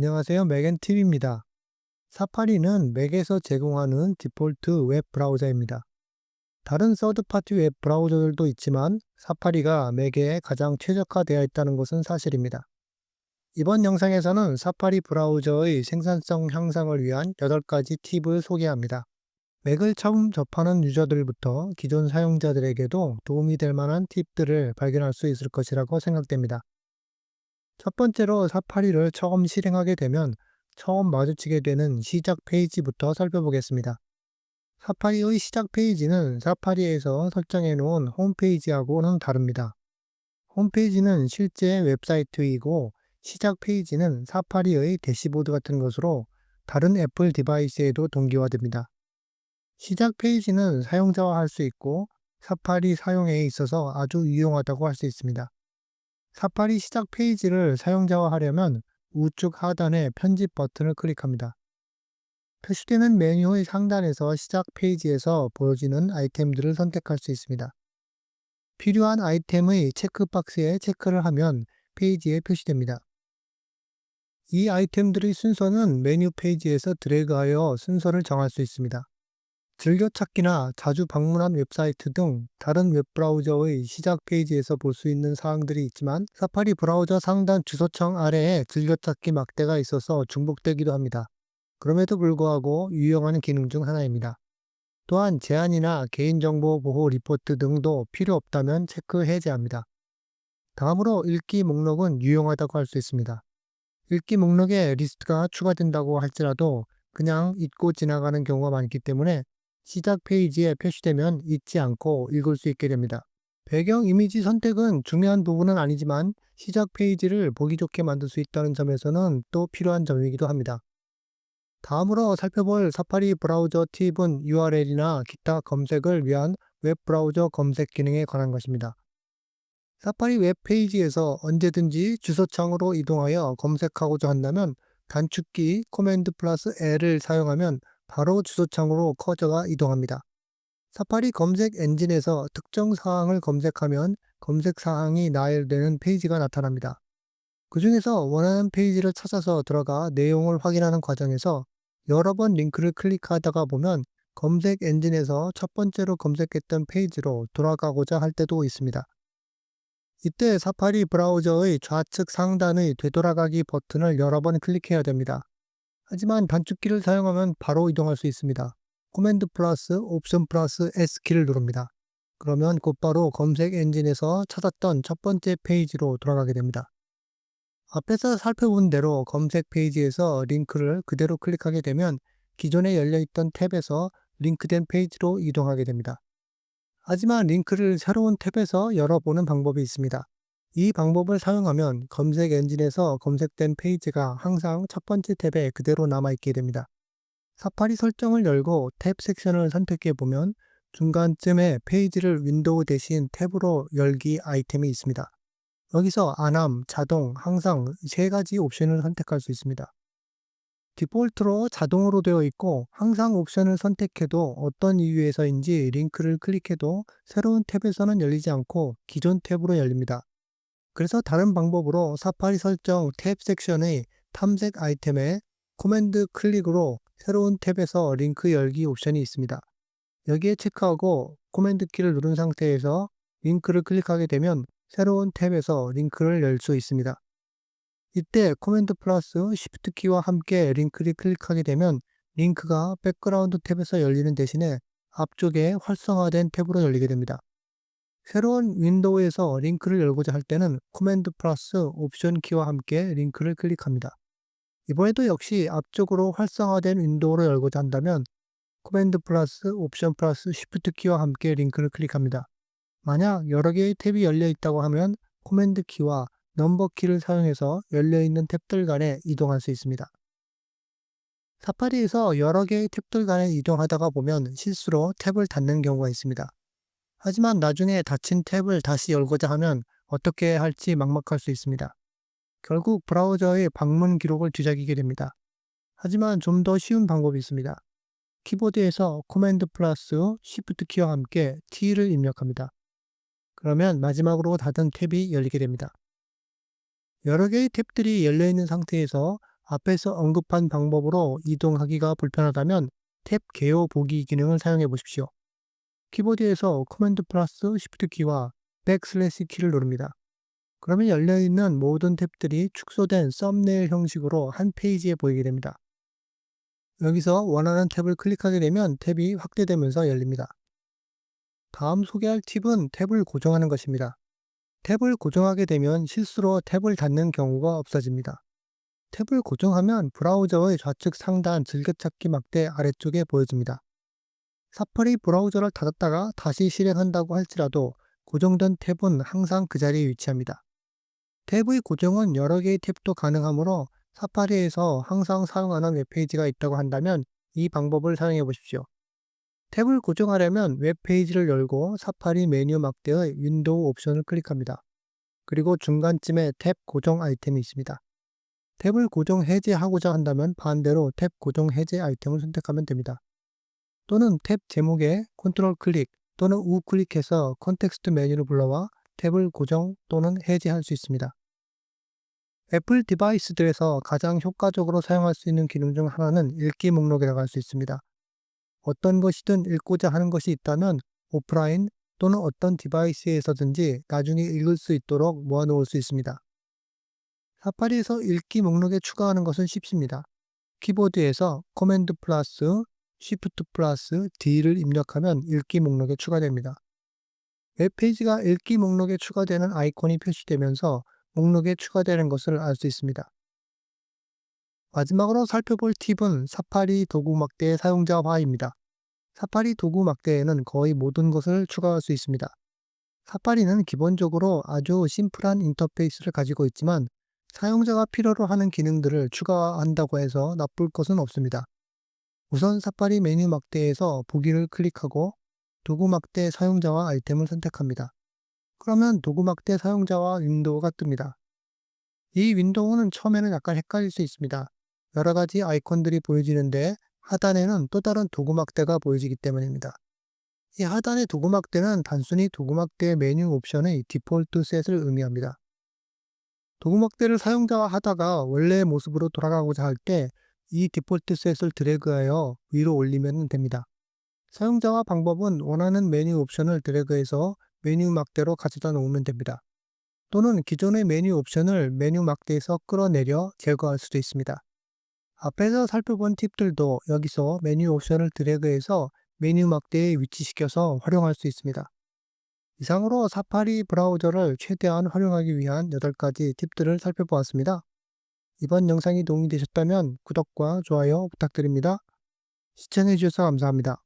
안녕하세요. 맥앤팁입니다. 사파리는 맥에서 제공하는 디폴트 웹 브라우저입니다. 다른 서드파티 웹 브라우저들도 있지만 사파리가 맥에 가장 최적화되어 있다는 것은 사실입니다. 이번 영상에서는 사파리 브라우저의 생산성 향상을 위한 8가지 팁을 소개합니다. 맥을 처음 접하는 유저들부터 기존 사용자들에게도 도움이 될 만한 팁들을 발견할 수 있을 것이라고 생각됩니다. 첫 번째로 사파리를 처음 실행하게 되면 처음 마주치게 되는 시작 페이지부터 살펴보겠습니다. 사파리의 시작 페이지는 사파리에서 설정해 놓은 홈페이지하고는 다릅니다. 홈페이지는 실제 웹사이트이고 시작 페이지는 사파리의 대시보드 같은 것으로 다른 애플 디바이스에도 동기화됩니다. 시작 페이지는 사용자와 할 수 있고 사파리 사용에 있어서 아주 유용하다고 할 수 있습니다. 사파리 시작 페이지를 사용자화 하려면 우측 하단의 편집 버튼을 클릭합니다. 표시되는 메뉴의 상단에서 시작 페이지에서 보여지는 아이템들을 선택할 수 있습니다. 필요한 아이템의 체크박스에 체크를 하면 페이지에 표시됩니다. 이 아이템들의 순서는 메뉴 페이지에서 드래그하여 순서를 정할 수 있습니다. 즐겨찾기나 자주 방문한 웹사이트 등 다른 웹브라우저의 시작 페이지에서 볼 수 있는 사항들이 있지만 사파리 브라우저 상단 주소창 아래에 즐겨찾기 막대가 있어서 중복되기도 합니다. 그럼에도 불구하고 유용한 기능 중 하나입니다. 또한 제한이나 개인정보 보호 리포트 등도 필요 없다면 체크 해제합니다. 다음으로 읽기 목록은 유용하다고 할 수 있습니다. 읽기 목록에 리스트가 추가된다고 할지라도 그냥 잊고 지나가는 경우가 많기 때문에 시작 페이지에 표시되면 잊지 않고 읽을 수 있게 됩니다. 배경 이미지 선택은 중요한 부분은 아니지만 시작 페이지를 보기 좋게 만들 수 있다는 점에서는 또 필요한 점이기도 합니다. 다음으로 살펴볼 사파리 브라우저 팁은 URL이나 기타 검색을 위한 웹 브라우저 검색 기능에 관한 것입니다. 사파리 웹페이지에서 언제든지 주소창으로 이동하여 검색하고자 한다면 단축키 코맨드 플러스 L을 사용하면 바로 주소창으로 커서가 이동합니다. 사파리 검색 엔진에서 특정 사항을 검색하면 검색 사항이 나열되는 페이지가 나타납니다. 그 중에서 원하는 페이지를 찾아서 들어가 내용을 확인하는 과정에서 여러 번 링크를 클릭하다가 보면 검색 엔진에서 첫 번째로 검색했던 페이지로 돌아가고자 할 때도 있습니다. 이때 사파리 브라우저의 좌측 상단의 되돌아가기 버튼을 여러 번 클릭해야 됩니다. 하지만 단축키를 사용하면 바로 이동할 수 있습니다. 코맨드 플러스 옵션 플러스 S키를 누릅니다. 그러면 곧바로 검색 엔진에서 찾았던 첫 번째 페이지로 돌아가게 됩니다. 앞에서 살펴본 대로 검색 페이지에서 링크를 그대로 클릭하게 되면 기존에 열려있던 탭에서 링크된 페이지로 이동하게 됩니다. 하지만 링크를 새로운 탭에서 열어보는 방법이 있습니다. 이 방법을 사용하면 검색 엔진에서 검색된 페이지가 항상 첫 번째 탭에 그대로 남아있게 됩니다. 사파리 설정을 열고 탭 섹션을 선택해 보면 중간쯤에 페이지를 윈도우 대신 탭으로 열기 아이템이 있습니다. 여기서 안함, 자동, 항상 세 가지 옵션을 선택할 수 있습니다. 디폴트로 자동으로 되어 있고 항상 옵션을 선택해도 어떤 이유에서인지 링크를 클릭해도 새로운 탭에서는 열리지 않고 기존 탭으로 열립니다. 그래서 다른 방법으로 사파리 설정 탭 섹션의 탐색 아이템에 코맨드 클릭으로 새로운 탭에서 링크 열기 옵션이 있습니다. 여기에 체크하고 코맨드 키를 누른 상태에서 링크를 클릭하게 되면 새로운 탭에서 링크를 열 수 있습니다. 이때 코맨드 플러스 쉬프트 키와 함께 링크를 클릭하게 되면 링크가 백그라운드 탭에서 열리는 대신에 앞쪽에 활성화된 탭으로 열리게 됩니다. 새로운 윈도우에서 링크를 열고자 할 때는 코맨드 플러스 옵션 키와 함께 링크를 클릭합니다. 이번에도 역시 앞쪽으로 활성화된 윈도우를 열고자 한다면 코맨드 플러스 옵션 플러스 쉬프트 키와 함께 링크를 클릭합니다. 만약 여러 개의 탭이 열려 있다고 하면 코맨드 키와 넘버 키를 사용해서 열려있는 탭들 간에 이동할 수 있습니다. 사파리에서 여러 개의 탭들 간에 이동하다가 보면 실수로 탭을 닫는 경우가 있습니다. 하지만 나중에 닫힌 탭을 다시 열고자 하면 어떻게 할지 막막할 수 있습니다. 결국 브라우저의 방문 기록을 뒤적이게 됩니다. 하지만 좀 더 쉬운 방법이 있습니다. 키보드에서 코맨드 플러스 쉬프트 키와 함께 T를 입력합니다. 그러면 마지막으로 닫은 탭이 열리게 됩니다. 여러 개의 탭들이 열려있는 상태에서 앞에서 언급한 방법으로 이동하기가 불편하다면 탭 개요 보기 기능을 사용해 보십시오. 키보드에서 커맨드 플러스 쉬프트 키와 백슬래시 키를 누릅니다. 그러면 열려있는 모든 탭들이 축소된 썸네일 형식으로 한 페이지에 보이게 됩니다. 여기서 원하는 탭을 클릭하게 되면 탭이 확대되면서 열립니다. 다음 소개할 팁은 탭을 고정하는 것입니다. 탭을 고정하게 되면 실수로 탭을 닫는 경우가 없어집니다. 탭을 고정하면 브라우저의 좌측 상단 즐겨찾기 막대 아래쪽에 보여집니다. 사파리 브라우저를 닫았다가 다시 실행한다고 할지라도 고정된 탭은 항상 그 자리에 위치합니다. 탭의 고정은 여러 개의 탭도 가능하므로 사파리에서 항상 사용하는 웹페이지가 있다고 한다면 이 방법을 사용해 보십시오. 탭을 고정하려면 웹페이지를 열고 사파리 메뉴 막대의 윈도우 옵션을 클릭합니다. 그리고 중간쯤에 탭 고정 아이템이 있습니다. 탭을 고정 해제하고자 한다면 반대로 탭 고정 해제 아이템을 선택하면 됩니다. 또는 탭 제목에 컨트롤 클릭 또는 우클릭해서 컨텍스트 메뉴를 불러와 탭을 고정 또는 해제할 수 있습니다. 애플 디바이스들에서 가장 효과적으로 사용할 수 있는 기능 중 하나는 읽기 목록이라고 할 수 있습니다. 어떤 것이든 읽고자 하는 것이 있다면 오프라인 또는 어떤 디바이스에서든지 나중에 읽을 수 있도록 모아놓을 수 있습니다. 사파리에서 읽기 목록에 추가하는 것은 쉽습니다. 키보드에서 커맨드 플러스 쉬프트 플러스 D를 입력하면 읽기 목록에 추가됩니다. 웹페이지가 읽기 목록에 추가되는 아이콘이 표시되면서 목록에 추가되는 것을 알 수 있습니다. 마지막으로 살펴볼 팁은 사파리 도구 막대의 사용자화입니다. 사파리 도구 막대에는 거의 모든 것을 추가할 수 있습니다. 사파리는 기본적으로 아주 심플한 인터페이스를 가지고 있지만 사용자가 필요로 하는 기능들을 추가한다고 해서 나쁠 것은 없습니다. 우선 사파리 메뉴 막대에서 보기를 클릭하고 도구 막대 사용자와 아이템을 선택합니다. 그러면 도구 막대 사용자와 윈도우가 뜹니다. 이 윈도우는 처음에는 약간 헷갈릴 수 있습니다. 여러 가지 아이콘들이 보여지는데 하단에는 또 다른 도구 막대가 보여지기 때문입니다. 이 하단의 도구 막대는 단순히 도구 막대 메뉴 옵션의 디폴트 셋을 의미합니다. 도구 막대를 사용자화하다가 원래의 모습으로 돌아가고자 할 때 이 디폴트 셋을 드래그하여 위로 올리면 됩니다. 사용자화 방법은 원하는 메뉴 옵션을 드래그해서 메뉴 막대로 가져다 놓으면 됩니다. 또는 기존의 메뉴 옵션을 메뉴 막대에서 끌어내려 제거할 수도 있습니다. 앞에서 살펴본 팁들도 여기서 메뉴 옵션을 드래그해서 메뉴 막대에 위치시켜서 활용할 수 있습니다. 이상으로 사파리 브라우저를 최대한 활용하기 위한 8가지 팁들을 살펴보았습니다. 이번 영상이 도움이 되셨다면 구독과 좋아요 부탁드립니다. 시청해주셔서 감사합니다.